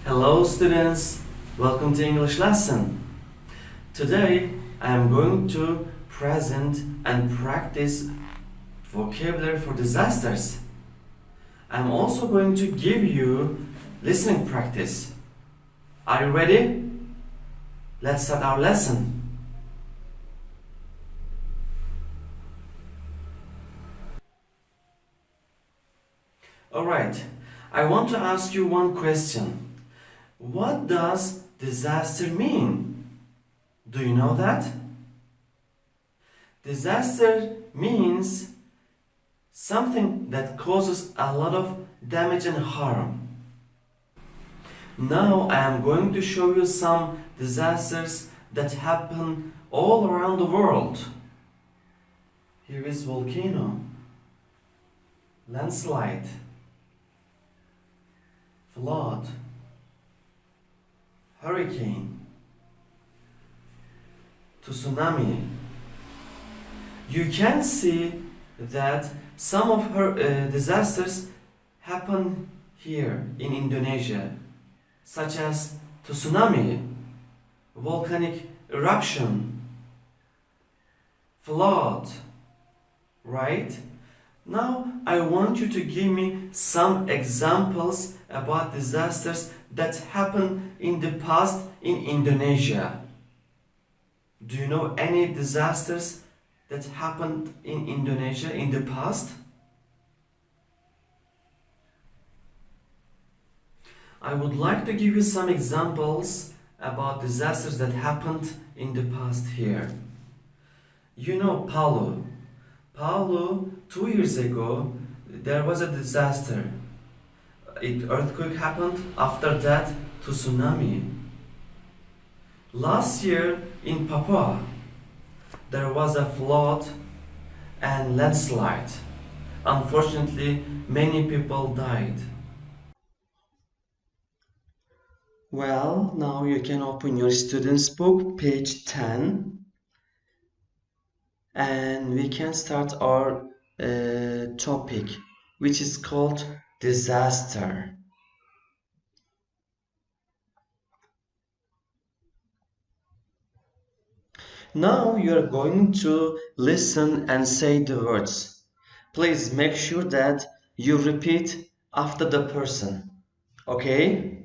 Hello students, welcome to English lesson. Today I am going to present and practice vocabulary for disasters. I am also going to give you listening practice. Are you ready? Let's start our lesson. Alright, I want to ask you one question. What does disaster mean? Do you know that? Disaster means something that causes a lot of damage and harm. Now I am going to show you some disasters that happen all around the world. Here is volcano, landslide, flood, hurricane, tsunami. You can see that some of her disasters happen here in Indonesia, such as tsunami, volcanic eruption, flood, right? Now I want you to give me some examples about disasters that happened in the past in Indonesia. Do you know any disasters that happened in Indonesia in the past? I would like to give you some examples about disasters that happened in the past here. You know Palu. Palu, 2 years ago, there was a disaster. Earthquake happened, after that tsunami. Last year in Papua, there was a flood and landslide. Unfortunately, many people died. Well, now you can open your student's book, page 10. And we can start our topic, which is called disaster. Now you are going to listen and say the words. Please make sure that you repeat after the person. Okay?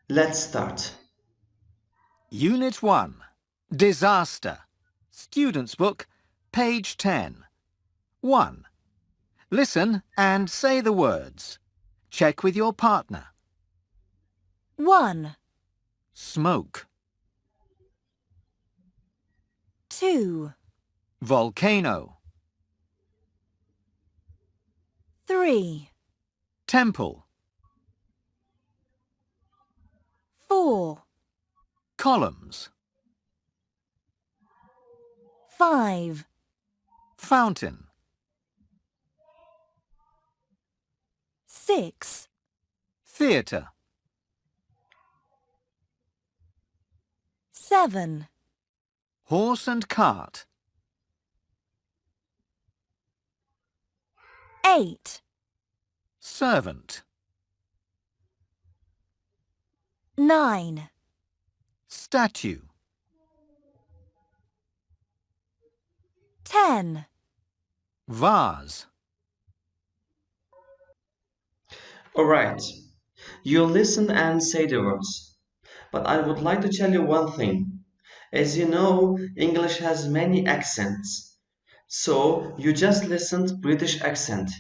Let's start. Unit 1. Disaster. Student's book, page 10. 1. Listen and say the words. Check with your partner. 1, Smoke. 2, Volcano. 3, Temple. 4, Columns. 5, Fountain. 6, Theatre. 7, Horse and cart. 8, Servant. 9, Statue. 10, Vase. Alright, you listen and say the words. But I would like to tell you one thing. As you know, English has many accents. So you just listened British accent.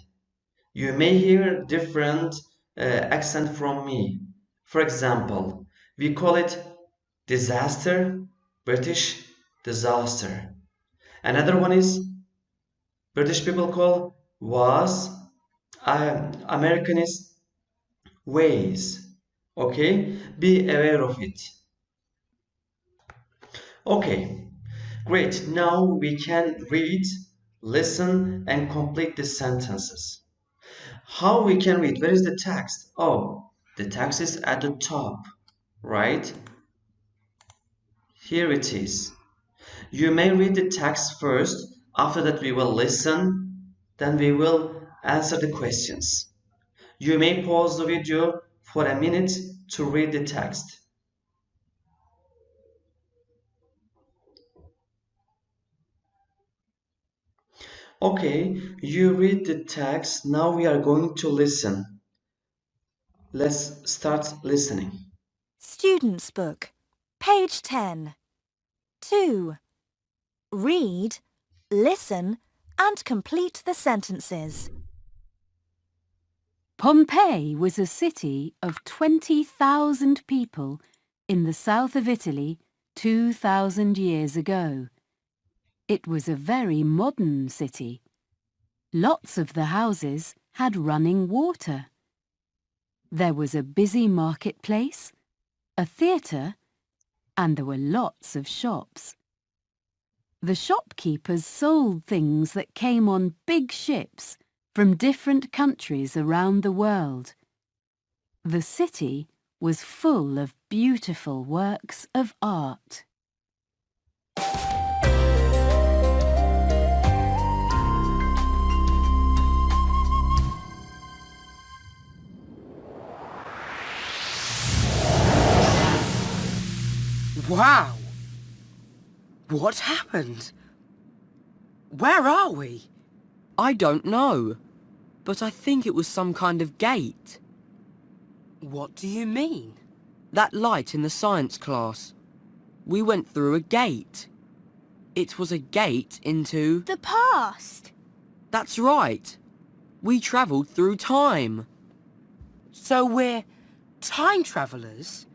You may hear different accent from me. For example, we call it disaster, British disaster. Another one is British people call was, American is ways. Okay, be aware of it. Okay, great. Now we can read, listen, and complete the sentences. How we can read? Where is the text? Oh, the text is at the top, right? Here it is. You may read the text first. After that, we will listen. Then we will answer the questions. You may pause the video for a minute to read the text. Okay, you read the text. Now we are going to listen. Let's start listening. Student's Book, page 10. 2. Read, listen and complete the sentences. Pompeii was a city of 20,000 people in the south of Italy 2,000 years ago. It was a very modern city. Lots of the houses had running water. There was a busy marketplace, a theatre, and there were lots of shops. The shopkeepers sold things that came on big ships from different countries around the world. The city was full of beautiful works of art. Wow! What happened? Where are we? I don't know, but I think it was some kind of gate. What do you mean? That light in the science class. We went through a gate. It was a gate into... The past. That's right. We travelled through time. So we're time travellers?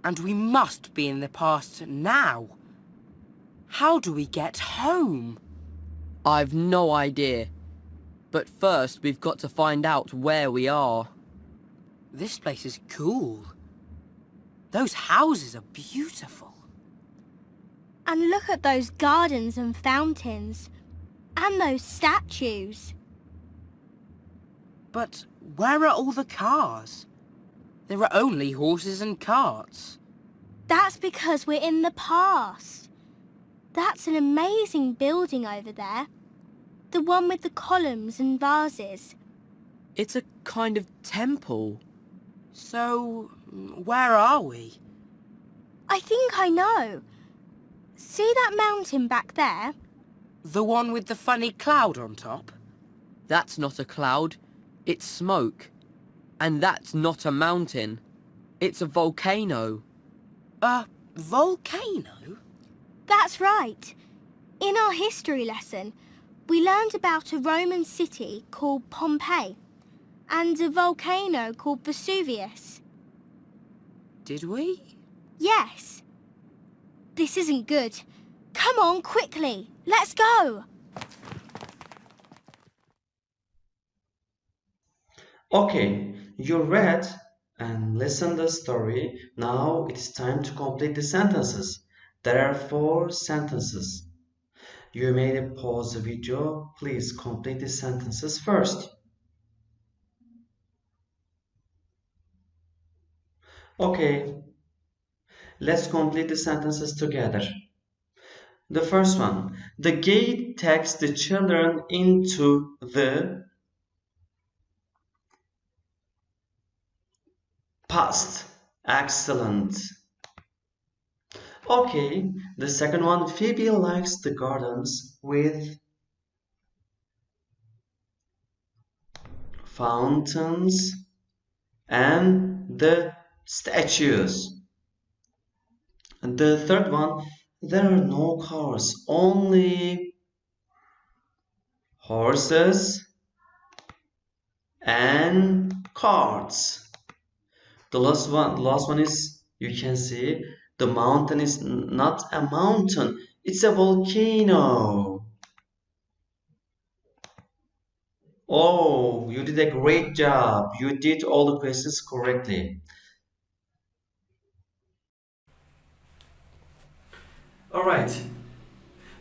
And we must be in the past now. How do we get home? I've no idea. But first we've got to find out where we are. This place is cool. Those houses are beautiful. And look at those gardens and fountains. And those statues. But where are all the cars? There are only horses and carts. That's because we're in the past. That's an amazing building over there. The one with the columns and vases. It's a kind of temple. So, where are we? I think I know. See that mountain back there? The one with the funny cloud on top? That's not a cloud. It's smoke. And that's not a mountain. It's a volcano. A volcano? That's right. In our history lesson, we learned about a Roman city called Pompeii and a volcano called Vesuvius. Did we? Yes. This isn't good. Come on, quickly. Let's go. Okay, you read and listened the story. Now it's time to complete the sentences. There are 4 sentences. You may pause the video. Please complete the sentences first. Okay, let's complete the sentences together. The first one. The gate takes the children into the past. Excellent. Okay, the second one. Phoebe likes the gardens with fountains and the statues. And the third one. There are no cars, only horses and carts. The last one is, you can see, the mountain is not a mountain, it's a volcano. Oh, you did a great job. You did all the questions correctly. Alright,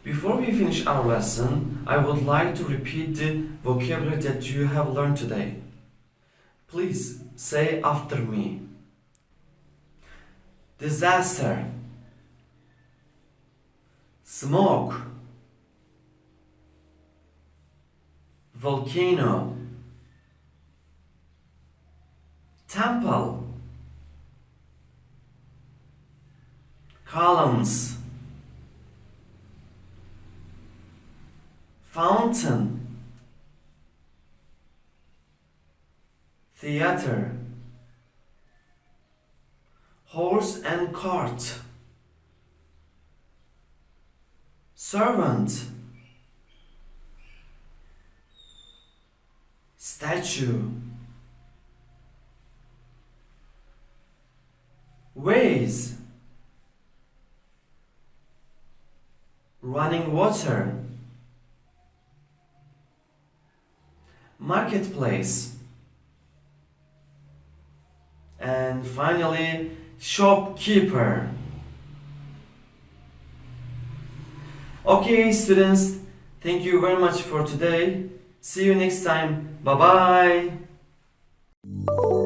before we finish our lesson, I would like to repeat the vocabulary that you have learned today. Please say after me. Disaster, smoke, volcano, temple, columns, fountain, theater, horse and cart, servant, statue, ways, running water, marketplace, and finally shopkeeper. Okay, students, thank you very much for today. See you next time. Bye bye.